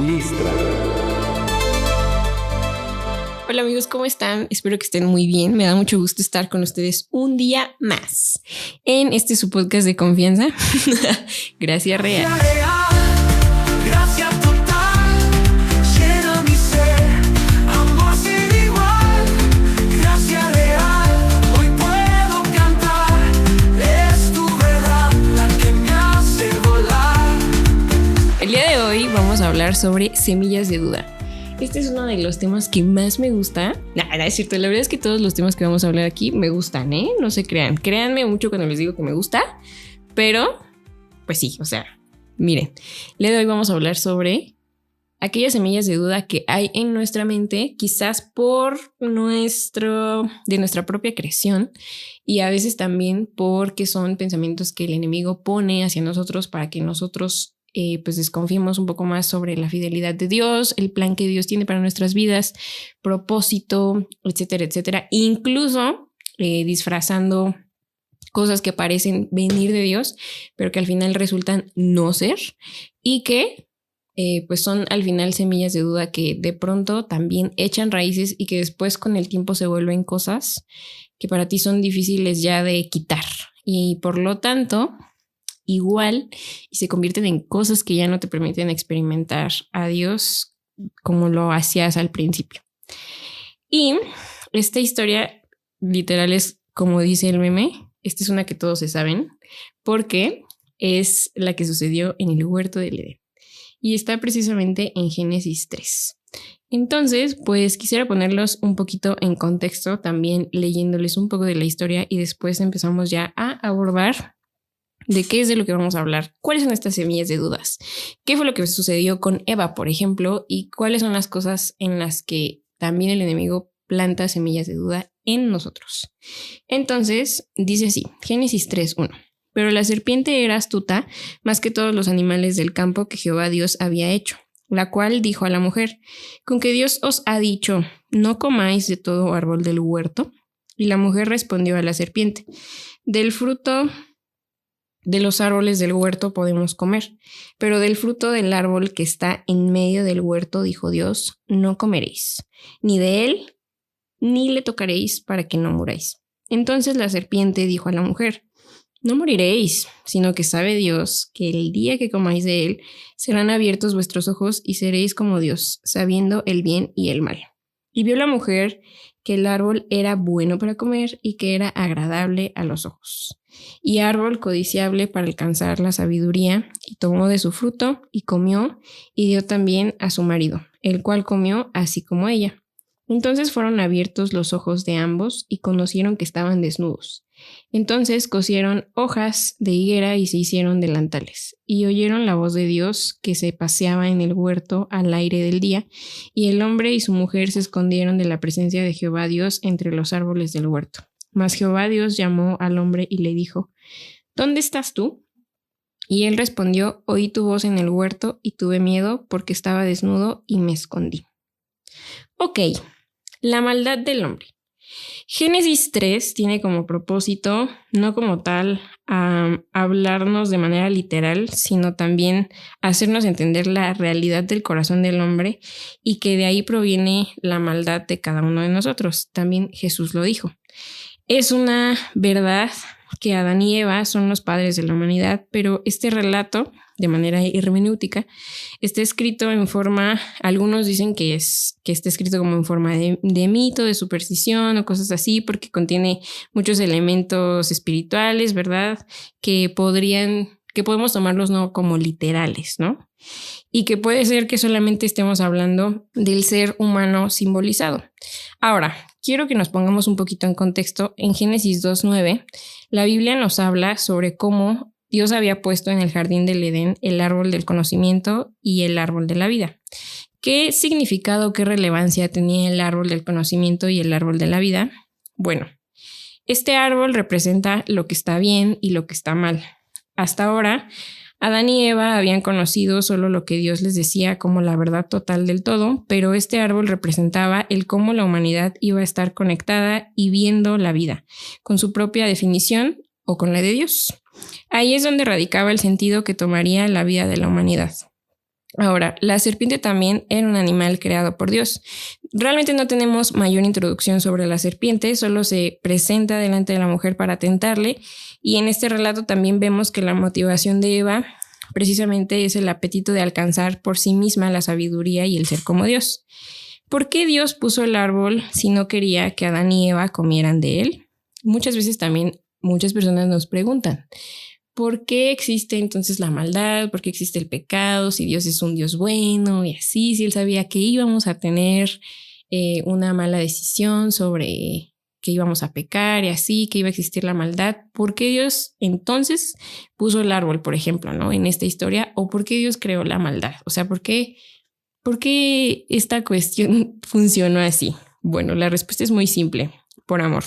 Istra. Hola amigos, ¿cómo están? Espero que estén muy bien. Me da mucho gusto estar con ustedes un día más en este su podcast de confianza. Gracias real. Gracias total, llena mi ser, amor sin igual, gracia real, hoy puedo cantar, es tu verdad la que me hace volar. El día de hoy vamos a hablar sobre semillas de duda. Este es uno de los temas que más me gusta. Nada, es cierto, la verdad es que todos los temas que vamos a hablar aquí me gustan, ¿eh? No se crean. Créanme mucho cuando les digo que me gusta, pero pues sí, o sea, miren, el día de hoy vamos a hablar sobre aquellas semillas de duda que hay en nuestra mente, quizás por de nuestra propia creación y a veces también porque son pensamientos que el enemigo pone hacia nosotros para que nosotros pues desconfiemos un poco más sobre la fidelidad de Dios, el plan que Dios tiene para nuestras vidas, propósito, etcétera, etcétera. Incluso disfrazando cosas que parecen venir de Dios, pero que al final resultan no ser y que pues son al final semillas de duda que de pronto también echan raíces y que después con el tiempo se vuelven cosas que para ti son difíciles ya de quitar y por lo tanto igual y se convierten en cosas que ya no te permiten experimentar a Dios como lo hacías al principio. Y esta historia literal es como dice el meme, esta es una que todos se saben porque es la que sucedió en el huerto del Edén y está precisamente en Génesis 3. Entonces, pues quisiera ponerlos un poquito en contexto, también leyéndoles un poco de la historia y después empezamos ya a abordar de qué es de lo que vamos a hablar, cuáles son estas semillas de dudas, qué fue lo que sucedió con Eva, por ejemplo, y cuáles son las cosas en las que también el enemigo planta semillas de duda en nosotros. Entonces, dice así, Génesis 3:1. Pero la serpiente era astuta más que todos los animales del campo que Jehová Dios había hecho, la cual dijo a la mujer, ¿con que Dios os ha dicho, no comáis de todo árbol del huerto? Y la mujer respondió a la serpiente, del fruto de los árboles del huerto podemos comer, pero del fruto del árbol que está en medio del huerto, dijo Dios, no comeréis, ni de él, ni le tocaréis para que no muráis. Entonces la serpiente dijo a la mujer, no moriréis, sino que sabe Dios que el día que comáis de él, serán abiertos vuestros ojos y seréis como Dios, sabiendo el bien y el mal. Y vio la mujer que el árbol era bueno para comer y que era agradable a los ojos, y árbol codiciable para alcanzar la sabiduría, y tomó de su fruto y comió, y dio también a su marido, el cual comió así como ella. Entonces fueron abiertos los ojos de ambos y conocieron que estaban desnudos. Entonces cosieron hojas de higuera y se hicieron delantales, y oyeron la voz de Dios que se paseaba en el huerto al aire del día, y el hombre y su mujer se escondieron de la presencia de Jehová Dios entre los árboles del huerto. Mas Jehová Dios llamó al hombre y le dijo, ¿dónde estás tú? Y él respondió, oí tu voz en el huerto y tuve miedo porque estaba desnudo y me escondí. Ok, la maldad del hombre. Génesis 3 tiene como propósito, no como tal, hablarnos de manera literal, sino también hacernos entender la realidad del corazón del hombre y que de ahí proviene la maldad de cada uno de nosotros. También Jesús lo dijo. Es una verdad que Adán y Eva son los padres de la humanidad, pero este relato, de manera hermenéutica, está escrito en forma, algunos dicen que está escrito como en forma de mito, de superstición o cosas así, porque contiene muchos elementos espirituales, ¿verdad? Que podemos tomarlos no como literales, ¿no? Y que puede ser que solamente estemos hablando del ser humano simbolizado. Ahora, quiero que nos pongamos un poquito en contexto. En Génesis 2:9, la Biblia nos habla sobre cómo Dios había puesto en el jardín del Edén el árbol del conocimiento y el árbol de la vida. ¿Qué significado, qué relevancia tenía el árbol del conocimiento y el árbol de la vida? Bueno, este árbol representa lo que está bien y lo que está mal. Hasta ahora, Adán y Eva habían conocido solo lo que Dios les decía como la verdad total del todo, pero este árbol representaba el cómo la humanidad iba a estar conectada y viendo la vida, con su propia definición o con la de Dios. Ahí es donde radicaba el sentido que tomaría la vida de la humanidad. Ahora, la serpiente también era un animal creado por Dios. Realmente no tenemos mayor introducción sobre la serpiente, solo se presenta delante de la mujer para tentarle, y en este relato también vemos que la motivación de Eva precisamente es el apetito de alcanzar por sí misma la sabiduría y el ser como Dios. ¿Por qué Dios puso el árbol si no quería que Adán y Eva comieran de él? Muchas veces también muchas personas nos preguntan, ¿por qué existe entonces la maldad? ¿Por qué existe el pecado? Si Dios es un Dios bueno y así, si Él sabía que íbamos a tener una mala decisión sobre que íbamos a pecar y así, que iba a existir la maldad, ¿por qué Dios entonces puso el árbol, por ejemplo, ¿no? En esta historia? ¿O por qué Dios creó la maldad? O sea, ¿por qué esta cuestión funcionó así? Bueno, la respuesta es muy simple, por amor.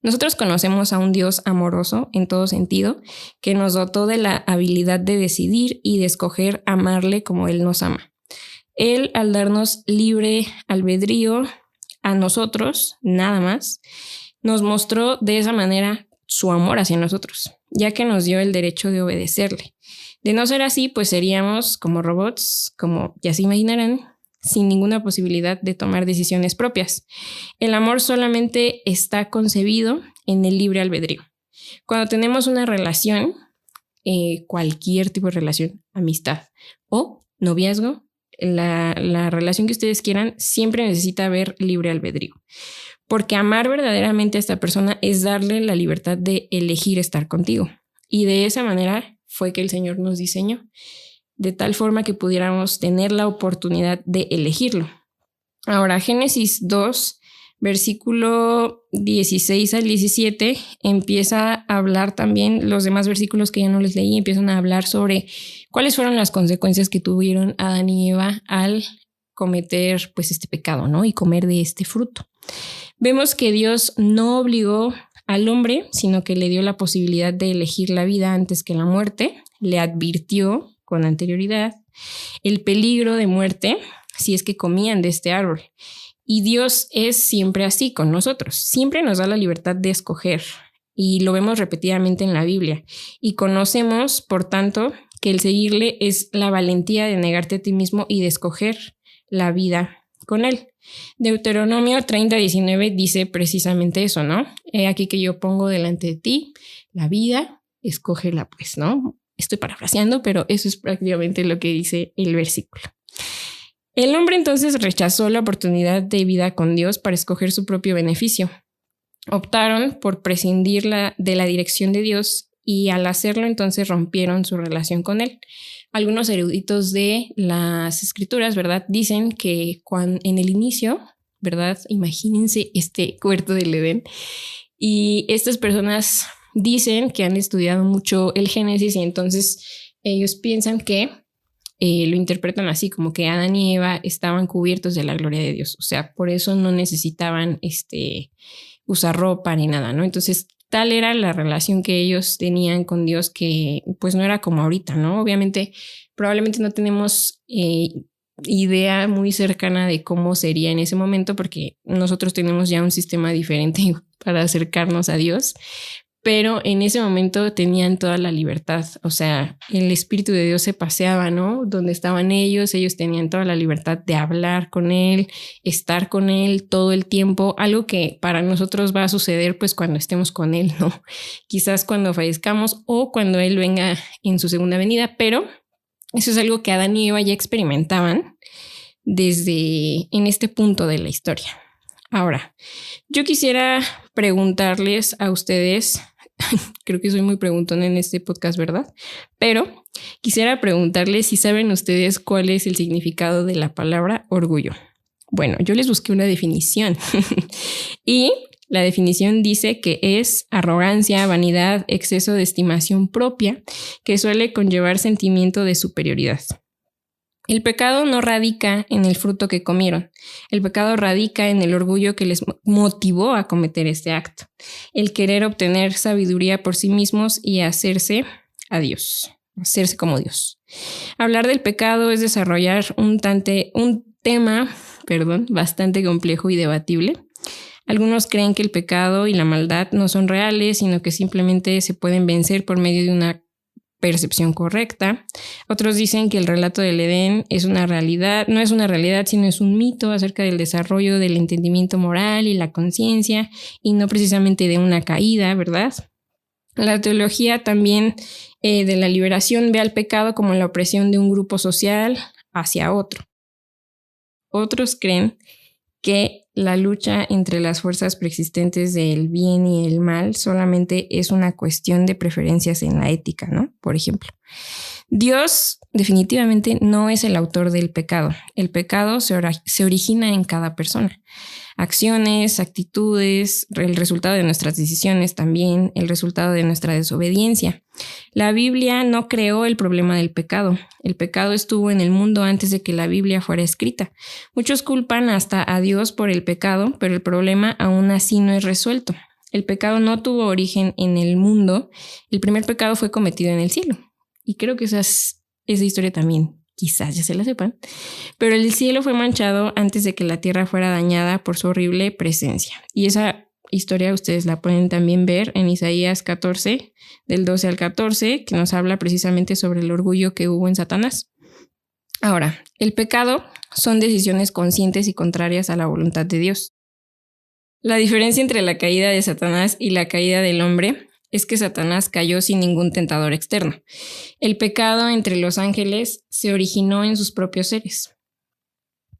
Nosotros conocemos a un Dios amoroso en todo sentido, que nos dotó de la habilidad de decidir y de escoger amarle como Él nos ama. Él, al darnos libre albedrío a nosotros, nada más, nos mostró de esa manera su amor hacia nosotros, ya que nos dio el derecho de obedecerle. De no ser así, pues seríamos como robots, como ya se imaginarán, sin ninguna posibilidad de tomar decisiones propias. El amor solamente está concebido en el libre albedrío. Cuando tenemos una relación, cualquier tipo de relación, amistad o noviazgo, la relación que ustedes quieran, siempre necesita haber libre albedrío. Porque amar verdaderamente a esta persona es darle la libertad de elegir estar contigo. Y de esa manera fue que el Señor nos diseñó, de tal forma que pudiéramos tener la oportunidad de elegirlo. Ahora, Génesis 2, versículo 16 al 17, empieza a hablar también, los demás versículos que ya no les leí, empiezan a hablar sobre cuáles fueron las consecuencias que tuvieron Adán y Eva al cometer pues este pecado, ¿no? Y comer de este fruto. Vemos que Dios no obligó al hombre, sino que le dio la posibilidad de elegir la vida antes que la muerte, le advirtió con anterioridad el peligro de muerte si es que comían de este árbol. Y Dios es siempre así con nosotros, siempre nos da la libertad de escoger y lo vemos repetidamente en la Biblia. Y conocemos, por tanto, que el seguirle es la valentía de negarte a ti mismo y de escoger la vida con él. Deuteronomio 30:19 dice precisamente eso, ¿no? He aquí que yo pongo delante de ti la vida, escógela pues, ¿no? Estoy parafraseando, pero eso es prácticamente lo que dice el versículo. El hombre entonces rechazó la oportunidad de vida con Dios para escoger su propio beneficio. Optaron por prescindir de la dirección de Dios y al hacerlo entonces rompieron su relación con él. Algunos eruditos de las escrituras, ¿verdad? Dicen que en el inicio, ¿verdad? Imagínense este huerto del Edén y estas personas dicen que han estudiado mucho el Génesis y entonces ellos piensan que lo interpretan así, como que Adán y Eva estaban cubiertos de la gloria de Dios. O sea, por eso no necesitaban usar ropa ni nada, ¿no? Entonces, tal era la relación que ellos tenían con Dios que pues no era como ahorita, ¿no? Obviamente, probablemente no tenemos idea muy cercana de cómo sería en ese momento porque nosotros tenemos ya un sistema diferente para acercarnos a Dios. Pero en ese momento tenían toda la libertad, o sea, el Espíritu de Dios se paseaba, ¿no? Donde estaban ellos tenían toda la libertad de hablar con Él, estar con Él todo el tiempo, algo que para nosotros va a suceder pues cuando estemos con Él, ¿no? Quizás cuando fallezcamos o cuando Él venga en su segunda venida, pero eso es algo que Adán y Eva ya experimentaban en este punto de la historia. Ahora, yo quisiera preguntarles a ustedes, creo que soy muy preguntona en este podcast, ¿verdad? Pero quisiera preguntarles si saben ustedes cuál es el significado de la palabra orgullo. Bueno, yo les busqué una definición y la definición dice que es arrogancia, vanidad, exceso de estimación propia que suele conllevar sentimiento de superioridad. El pecado no radica en el fruto que comieron. El pecado radica en el orgullo que les motivó a cometer este acto. El querer obtener sabiduría por sí mismos y hacerse a Dios, hacerse como Dios. Hablar del pecado es desarrollar un tema bastante complejo y debatible. Algunos creen que el pecado y la maldad no son reales, sino que simplemente se pueden vencer por medio de una percepción correcta. Otros dicen que el relato del Edén es una realidad, no es una realidad, sino es un mito acerca del desarrollo del entendimiento moral y la conciencia, y no precisamente de una caída, ¿verdad? La teología también de la liberación ve al pecado como la opresión de un grupo social hacia otro. Otros creen que la lucha entre las fuerzas preexistentes del bien y el mal solamente es una cuestión de preferencias en la ética, ¿no? Por ejemplo, Dios definitivamente no es el autor del pecado. El pecado se origina en cada persona. Acciones, actitudes, el resultado de nuestras decisiones también, el resultado de nuestra desobediencia. La Biblia no creó el problema del pecado. El pecado estuvo en el mundo antes de que la Biblia fuera escrita. Muchos culpan hasta a Dios por el pecado, pero el problema aún así no es resuelto. El pecado no tuvo origen en el mundo. El primer pecado fue cometido en el cielo. Y creo que esa historia también quizás ya se la sepan, pero el cielo fue manchado antes de que la tierra fuera dañada por su horrible presencia. Y esa historia ustedes la pueden también ver en Isaías 14, del 12 al 14, que nos habla precisamente sobre el orgullo que hubo en Satanás. Ahora, el pecado son decisiones conscientes y contrarias a la voluntad de Dios. La diferencia entre la caída de Satanás y la caída del hombre es que Satanás cayó sin ningún tentador externo. El pecado entre los ángeles se originó en sus propios seres.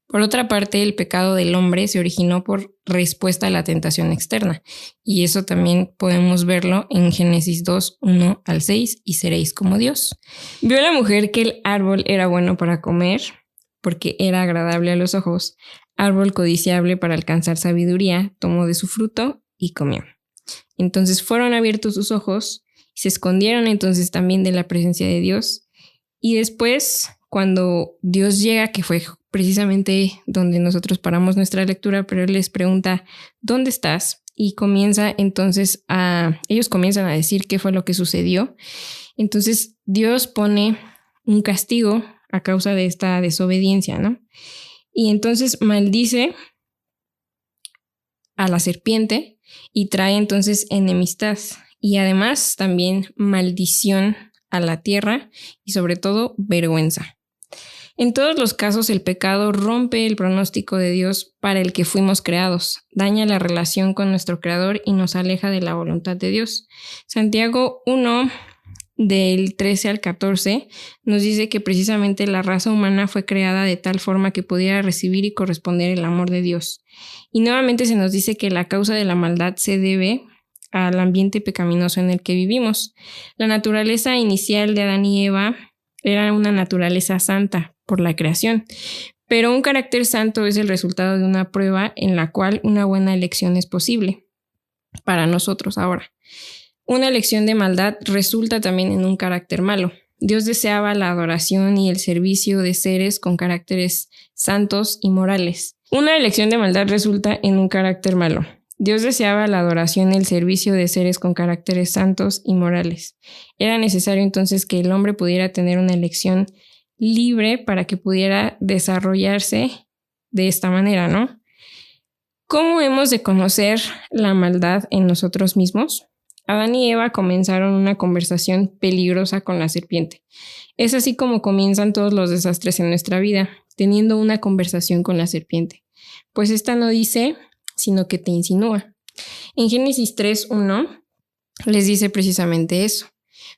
Por otra parte, el pecado del hombre se originó por respuesta a la tentación externa, y eso también podemos verlo en Génesis 2, 1 al 6, y seréis como Dios. Vio la mujer que el árbol era bueno para comer, porque era agradable a los ojos, árbol codiciable para alcanzar sabiduría, tomó de su fruto y comió. Entonces fueron abiertos sus ojos, se escondieron entonces también de la presencia de Dios. Y después, cuando Dios llega, que fue precisamente donde nosotros paramos nuestra lectura, pero Él les pregunta, ¿dónde estás? Y ellos comienzan a decir qué fue lo que sucedió. Entonces Dios pone un castigo a causa de esta desobediencia, ¿no? Y entonces maldice a la serpiente y trae entonces enemistad y además también maldición a la tierra y sobre todo vergüenza. En todos los casos el pecado rompe el pronóstico de Dios para el que fuimos creados, daña la relación con nuestro Creador y nos aleja de la voluntad de Dios. Santiago 1 del 13 al 14 nos dice que precisamente la raza humana fue creada de tal forma que pudiera recibir y corresponder el amor de Dios. Y nuevamente se nos dice que la causa de la maldad se debe al ambiente pecaminoso en el que vivimos. La naturaleza inicial de Adán y Eva era una naturaleza santa por la creación, pero un carácter santo es el resultado de una prueba en la cual una buena elección es posible para nosotros ahora. Una elección de maldad resulta también en un carácter malo. Dios deseaba la adoración y el servicio de seres con caracteres santos y morales. Una elección de maldad resulta en un carácter malo. Dios deseaba la adoración y el servicio de seres con caracteres santos y morales. Era necesario entonces que el hombre pudiera tener una elección libre para que pudiera desarrollarse de esta manera, ¿no? ¿Cómo hemos de conocer la maldad en nosotros mismos? Adán y Eva comenzaron una conversación peligrosa con la serpiente. Es así como comienzan todos los desastres en nuestra vida, teniendo una conversación con la serpiente. Pues esta no dice, sino que te insinúa. En Génesis 3:1 les dice precisamente eso.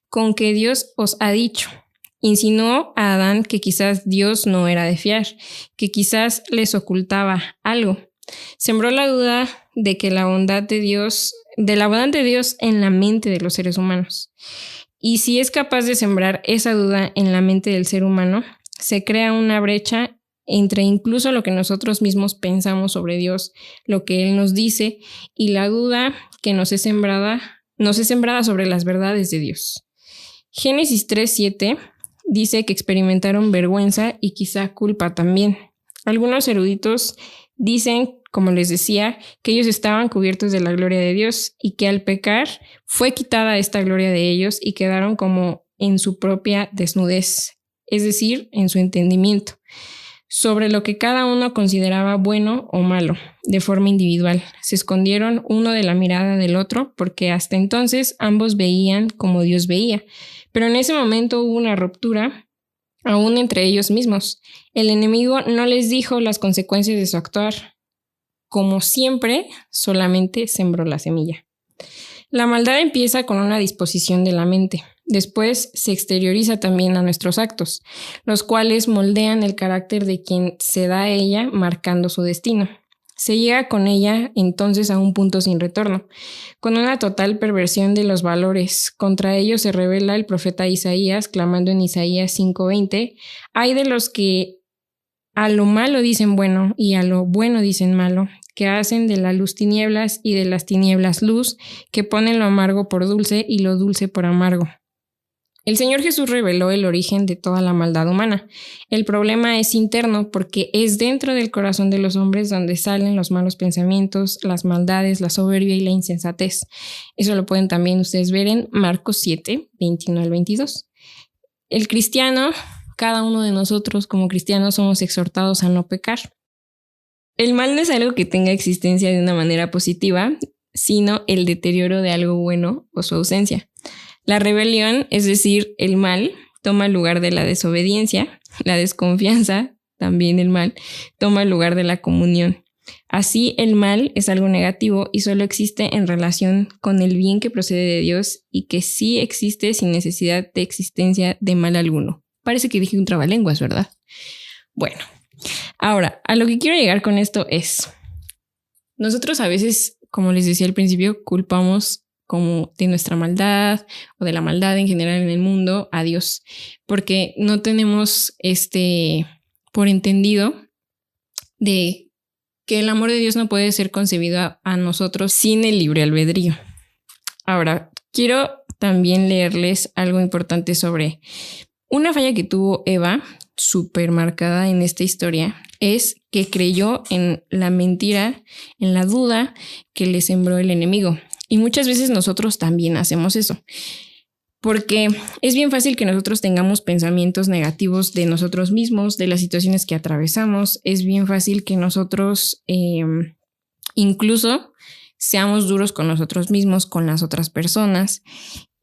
Con que Dios os ha dicho. Insinuó a Adán que quizás Dios no era de fiar, que quizás les ocultaba algo. Sembró la duda de la bondad de Dios en la mente de los seres humanos. Y si es capaz de sembrar esa duda en la mente del ser humano, se crea una brecha entre incluso lo que nosotros mismos pensamos sobre Dios, lo que Él nos dice, y la duda que nos es sembrada sobre las verdades de Dios. Génesis 3:7 dice que experimentaron vergüenza y quizá culpa también. Algunos eruditos dicen, como les decía, que ellos estaban cubiertos de la gloria de Dios y que al pecar fue quitada esta gloria de ellos y quedaron como en su propia desnudez, es decir, en su entendimiento. sobre lo que cada uno consideraba bueno o malo, de forma individual. Se escondieron uno de la mirada del otro porque hasta entonces ambos veían como Dios veía. Pero en ese momento hubo una ruptura, aún entre ellos mismos. El enemigo no les dijo las consecuencias de su actuar. Como siempre, solamente sembró la semilla. La maldad empieza con una disposición de la mente. Después se exterioriza también a nuestros actos, los cuales moldean el carácter de quien se da a ella, marcando su destino. Se llega con ella entonces a un punto sin retorno, con una total perversión de los valores. Contra ello se revela el profeta Isaías, clamando en Isaías 5:20, «Ay de los que a lo malo dicen bueno y a lo bueno dicen malo, que hacen de la luz tinieblas y de las tinieblas luz, que ponen lo amargo por dulce y lo dulce por amargo». El Señor Jesús reveló el origen de toda la maldad humana. El problema es interno porque es dentro del corazón de los hombres donde salen los malos pensamientos, las maldades, la soberbia y la insensatez. Eso lo pueden también ustedes ver en Marcos 7, 21 al 22. El cristiano, cada uno de nosotros como cristianos somos exhortados a no pecar. El mal no es algo que tenga existencia de una manera positiva, sino el deterioro de algo bueno o su ausencia. La rebelión, es decir, el mal, toma el lugar de la desobediencia. La desconfianza, también el mal, toma el lugar de la comunión. Así, el mal es algo negativo y solo existe en relación con el bien que procede de Dios y que sí existe sin necesidad de existencia de mal alguno. Parece que dije un trabalenguas, ¿verdad? Bueno, ahora, a lo que quiero llegar con esto es, nosotros a veces, como les decía al principio, culpamos como de nuestra maldad o de la maldad en general en el mundo a Dios, porque no tenemos por entendido de que el amor de Dios no puede ser concebido a nosotros sin el libre albedrío. Ahora, quiero también leerles algo importante sobre una falla que tuvo Eva, súper marcada en esta historia, es que creyó en la mentira, en la duda que le sembró el enemigo. Y muchas veces nosotros también hacemos eso, porque es bien fácil que nosotros tengamos pensamientos negativos de nosotros mismos, de las situaciones que atravesamos. Es bien fácil que nosotros incluso seamos duros con nosotros mismos, con las otras personas,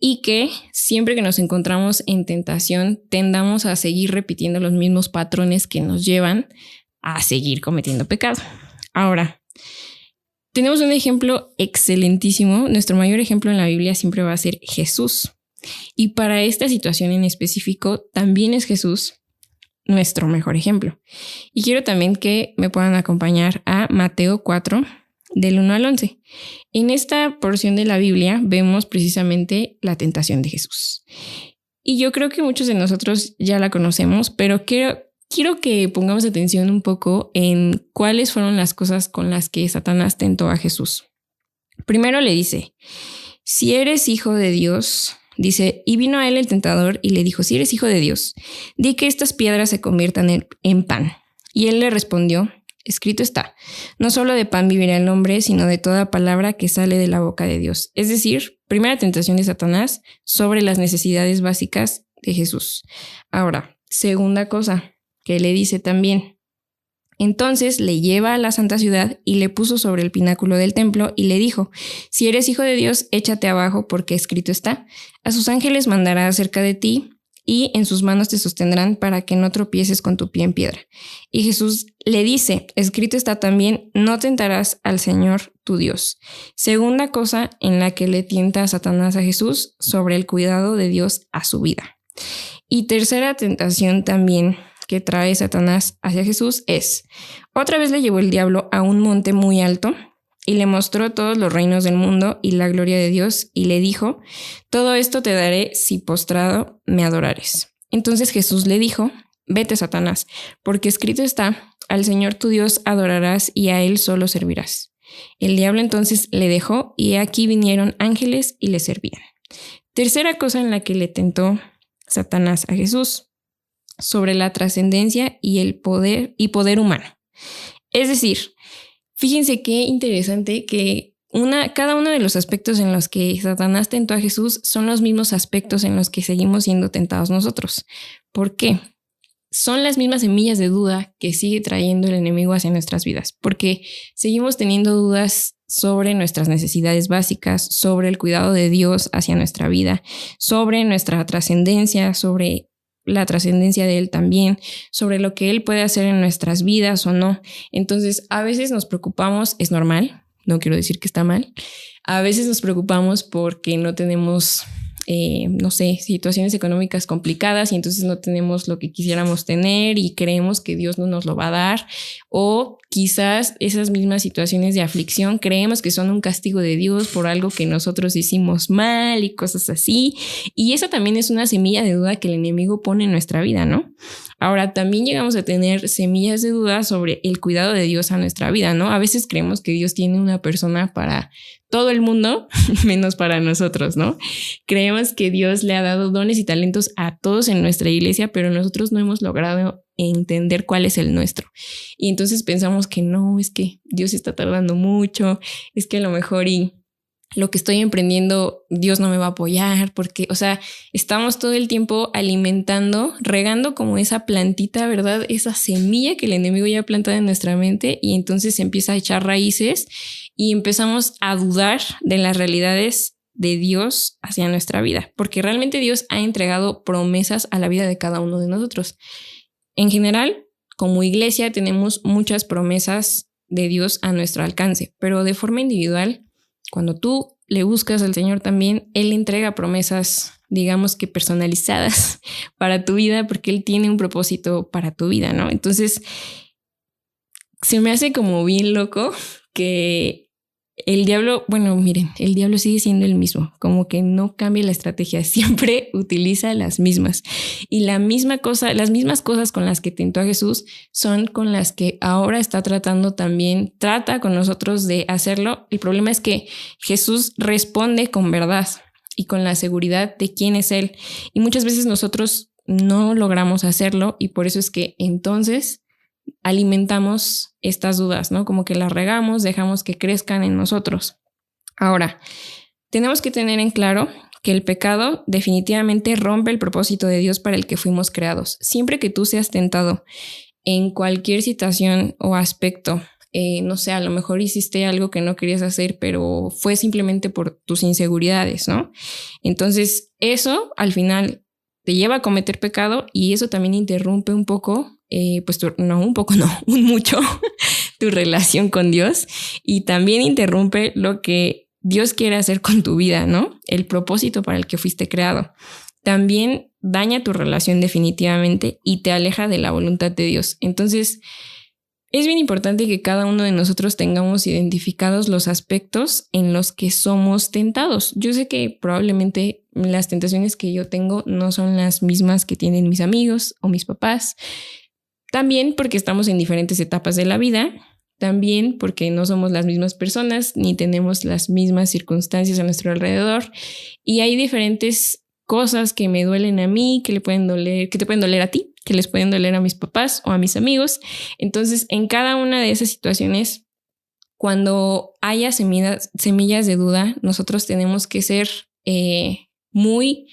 y que siempre que nos encontramos en tentación tendamos a seguir repitiendo los mismos patrones que nos llevan a seguir cometiendo pecado. Ahora, tenemos un ejemplo excelentísimo. Nuestro mayor ejemplo en la Biblia siempre va a ser Jesús. Y para esta situación en específico, también es Jesús nuestro mejor ejemplo. Y quiero también que me puedan acompañar a Mateo 4, del 1 al 11. En esta porción de la Biblia vemos precisamente la tentación de Jesús. Y yo creo que muchos de nosotros ya la conocemos, pero quiero que pongamos atención un poco en cuáles fueron las cosas con las que Satanás tentó a Jesús. Primero le dice, si eres hijo de Dios, dice, y vino a él el tentador y le dijo, si eres hijo de Dios, di que estas piedras se conviertan en pan. Y él le respondió, escrito está, no solo de pan vivirá el hombre, sino de toda palabra que sale de la boca de Dios. Es decir, primera tentación de Satanás sobre las necesidades básicas de Jesús. Ahora, segunda cosa que le dice también. Entonces le lleva a la santa ciudad y le puso sobre el pináculo del templo y le dijo, si eres hijo de Dios, échate abajo porque escrito está, a sus ángeles mandará acerca de ti y en sus manos te sostendrán para que no tropieces con tu pie en piedra. Y Jesús le dice, escrito está también, no tentarás al Señor tu Dios. Segunda cosa en la que le tienta a Satanás a Jesús sobre el cuidado de Dios a su vida. Y tercera tentación también que trae Satanás hacia Jesús es, otra vez le llevó el diablo a un monte muy alto y le mostró todos los reinos del mundo y la gloria de Dios y le dijo, todo esto te daré si postrado me adorares. Entonces Jesús le dijo, vete Satanás, porque escrito está, al Señor tu Dios adorarás y a él solo servirás. El diablo entonces le dejó y aquí vinieron ángeles y le servían. Tercera cosa en la que le tentó Satanás a Jesús, sobre la trascendencia y el poder humano. Es decir, fíjense qué interesante que cada uno de los aspectos en los que Satanás tentó a Jesús son los mismos aspectos en los que seguimos siendo tentados nosotros. ¿Por qué? son las mismas semillas de duda que sigue trayendo el enemigo hacia nuestras vidas, porque seguimos teniendo dudas sobre nuestras necesidades básicas, sobre el cuidado de Dios hacia nuestra vida, sobre nuestra trascendencia, sobre la trascendencia de Él también, sobre lo que Él puede hacer en nuestras vidas o no. Entonces, a veces nos preocupamos, es normal, no quiero decir que está mal, a veces nos preocupamos porque no tenemos, no sé, situaciones económicas complicadas y entonces no tenemos lo que quisiéramos tener y creemos que Dios no nos lo va a dar, o quizás esas mismas situaciones de aflicción creemos que son un castigo de Dios por algo que nosotros hicimos mal y cosas así, y eso también es una semilla de duda que el enemigo pone en nuestra vida, ¿no? Ahora, también llegamos a tener semillas de duda sobre el cuidado de Dios a nuestra vida, ¿no? A veces creemos que Dios tiene una persona para todo el mundo, menos para nosotros, ¿no? Creemos que Dios le ha dado dones y talentos a todos en nuestra iglesia, pero nosotros no hemos logrado entender cuál es el nuestro. Y entonces pensamos que no, es que Dios está tardando mucho, es que a lo mejor lo que estoy emprendiendo, Dios no me va a apoyar, porque, o sea, estamos todo el tiempo alimentando, regando como esa plantita, ¿verdad? Esa semilla que el enemigo ya ha plantado en nuestra mente, y entonces empieza a echar raíces y empezamos a dudar de las realidades de Dios hacia nuestra vida, porque realmente Dios ha entregado promesas a la vida de cada uno de nosotros. En general, como iglesia tenemos muchas promesas de Dios a nuestro alcance, pero de forma individual, cuando tú le buscas al Señor también, Él entrega promesas, digamos que personalizadas para tu vida, porque Él tiene un propósito para tu vida, ¿no? Entonces, se me hace como bien loco que el diablo, bueno, miren, el diablo sigue siendo el mismo, como que no cambia la estrategia, siempre utiliza las mismas. Y las mismas cosas con las que tentó a Jesús son con las que ahora está tratando también, trata con nosotros de hacerlo. El problema es que Jesús responde con verdad y con la seguridad de quién es Él. Y muchas veces nosotros no logramos hacerlo, y por eso es que entonces alimentamos estas dudas, ¿no? Como que las regamos, dejamos que crezcan en nosotros. Ahora, tenemos que tener en claro que el pecado definitivamente rompe el propósito de Dios para el que fuimos creados. Siempre que tú seas tentado en cualquier situación o aspecto, no sé, a lo mejor hiciste algo que no querías hacer, pero fue simplemente por tus inseguridades, ¿no? Entonces, eso al final te lleva a cometer pecado, y eso también interrumpe un poco, un mucho, tu relación con Dios, y también interrumpe lo que Dios quiere hacer con tu vida, ¿no? El propósito para el que fuiste creado. También daña tu relación definitivamente y te aleja de la voluntad de Dios. Entonces, es bien importante que cada uno de nosotros tengamos identificados los aspectos en los que somos tentados. Yo sé que probablemente las tentaciones que yo tengo no son las mismas que tienen mis amigos o mis papás. También porque estamos en diferentes etapas de la vida. También porque no somos las mismas personas ni tenemos las mismas circunstancias a nuestro alrededor. Y hay diferentes cosas que me duelen a mí, que te pueden doler a ti, que les pueden doler a mis papás o a mis amigos. Entonces, en cada una de esas situaciones, cuando haya semillas de duda, nosotros tenemos que ser muy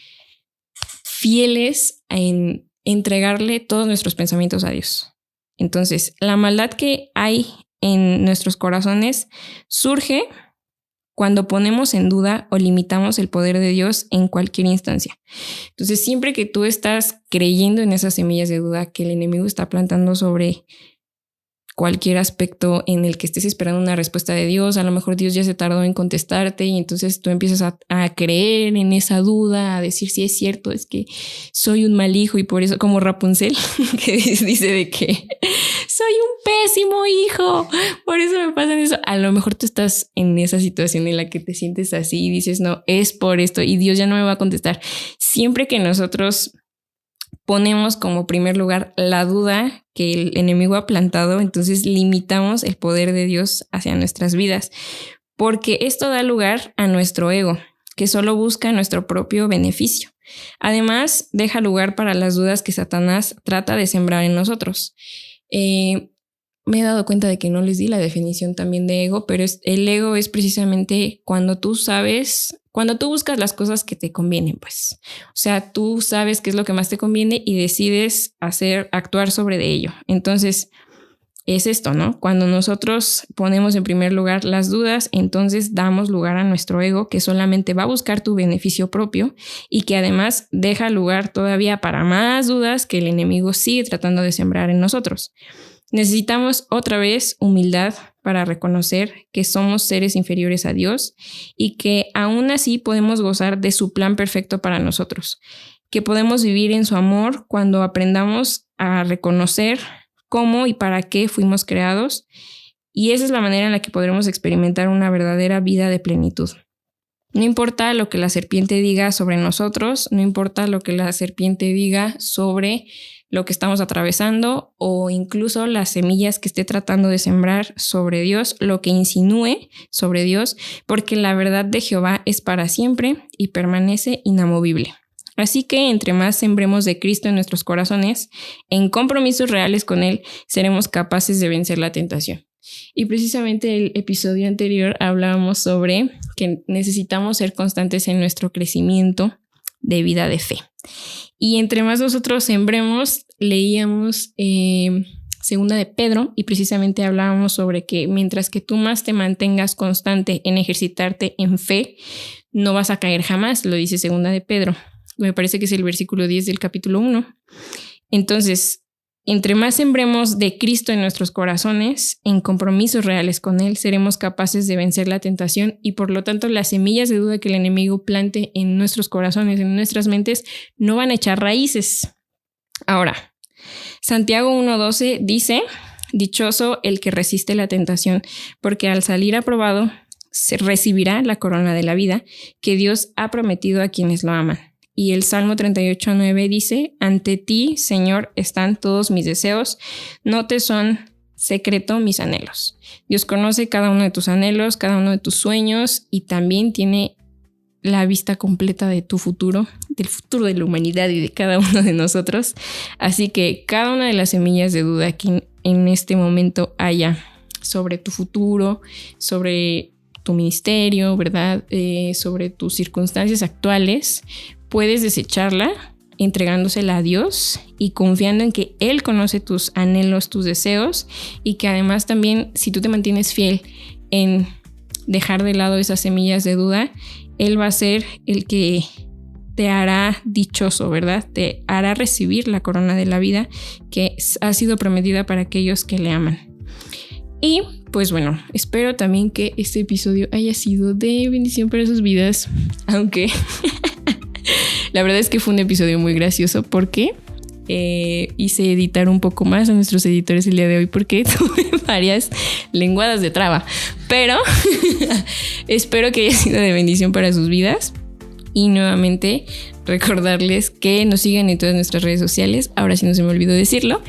fieles en entregarle todos nuestros pensamientos a Dios. Entonces, la maldad que hay en nuestros corazones surge cuando ponemos en duda o limitamos el poder de Dios en cualquier instancia. Entonces, siempre que tú estás creyendo en esas semillas de duda que el enemigo está plantando sobre cualquier aspecto en el que estés esperando una respuesta de Dios, a lo mejor Dios ya se tardó en contestarte, y entonces tú empiezas a creer en esa duda, a decir si es cierto, es que soy un mal hijo, y por eso, como Rapunzel, que dice de que soy un pésimo hijo, por eso me pasa eso. A lo mejor tú estás en esa situación en la que te sientes así y dices, no, es por esto y Dios ya no me va a contestar. Siempre que nosotros ponemos como primer lugar la duda que el enemigo ha plantado, entonces limitamos el poder de Dios hacia nuestras vidas, porque esto da lugar a nuestro ego, que solo busca nuestro propio beneficio. Además, deja lugar para las dudas que Satanás trata de sembrar en nosotros. me he dado cuenta de que no les di la definición también de ego, pero el ego es precisamente cuando tú buscas las cosas que te convienen, pues. O sea, tú sabes qué es lo que más te conviene y decides actuar sobre de ello. Entonces, es esto, ¿no? Cuando nosotros ponemos en primer lugar las dudas, entonces damos lugar a nuestro ego, que solamente va a buscar tu beneficio propio y que además deja lugar todavía para más dudas que el enemigo sigue tratando de sembrar en nosotros. Necesitamos otra vez humildad para reconocer que somos seres inferiores a Dios y que aún así podemos gozar de su plan perfecto para nosotros, que podemos vivir en su amor cuando aprendamos a reconocer cómo y para qué fuimos creados, y esa es la manera en la que podremos experimentar una verdadera vida de plenitud. No importa lo que la serpiente diga sobre nosotros, no importa lo que la serpiente diga sobre lo que estamos atravesando o incluso las semillas que esté tratando de sembrar sobre Dios, lo que insinúe sobre Dios, porque la verdad de Jehová es para siempre y permanece inamovible. Así que entre más sembremos de Cristo en nuestros corazones, en compromisos reales con Él, seremos capaces de vencer la tentación. Y precisamente el episodio anterior hablábamos sobre que necesitamos ser constantes en nuestro crecimiento de vida de fe. Y entre más nosotros sembremos, leíamos Segunda de Pedro y precisamente hablábamos sobre que mientras que tú más te mantengas constante en ejercitarte en fe, no vas a caer jamás, lo dice Segunda de Pedro. Me parece que es el versículo 10 del capítulo 1. Entonces, entre más sembremos de Cristo en nuestros corazones, en compromisos reales con Él, seremos capaces de vencer la tentación y por lo tanto las semillas de duda que el enemigo plante en nuestros corazones, en nuestras mentes, no van a echar raíces. Ahora, Santiago 1:12 dice: dichoso el que resiste la tentación, porque al salir aprobado se recibirá la corona de la vida que Dios ha prometido a quienes lo aman. Y el Salmo 38:9 dice: ante ti, Señor, están todos mis deseos, no te son secreto mis anhelos. Dios conoce cada uno de tus anhelos, cada uno de tus sueños y también tiene la vista completa de tu futuro, del futuro de la humanidad y de cada uno de nosotros. Así que cada una de las semillas de duda que en este momento haya sobre tu futuro, sobre tu ministerio, ¿verdad? Sobre tus circunstancias actuales, puedes desecharla entregándosela a Dios y confiando en que Él conoce tus anhelos, tus deseos y que además también si tú te mantienes fiel en dejar de lado esas semillas de duda, Él va a ser el que te hará dichoso, ¿verdad? Te hará recibir la corona de la vida que ha sido prometida para aquellos que le aman. Y pues bueno, espero también que este episodio haya sido de bendición para sus vidas, aunque la verdad es que fue un episodio muy gracioso porque hice editar un poco más a nuestros editores el día de hoy porque tuve varias lenguadas de traba, pero espero que haya sido de bendición para sus vidas y nuevamente recordarles que nos sigan en todas nuestras redes sociales. Ahora sí no se me olvidó decirlo,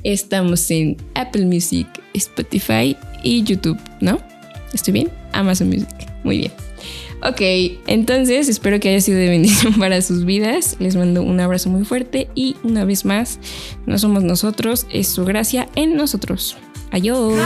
estamos en Apple Music, Spotify y YouTube, ¿no? ¿Estoy bien? Amazon Music, muy bien. Ok, entonces espero que haya sido de bendición para sus vidas. Les mando un abrazo muy fuerte y una vez más, no somos nosotros, es su gracia en nosotros. Adiós.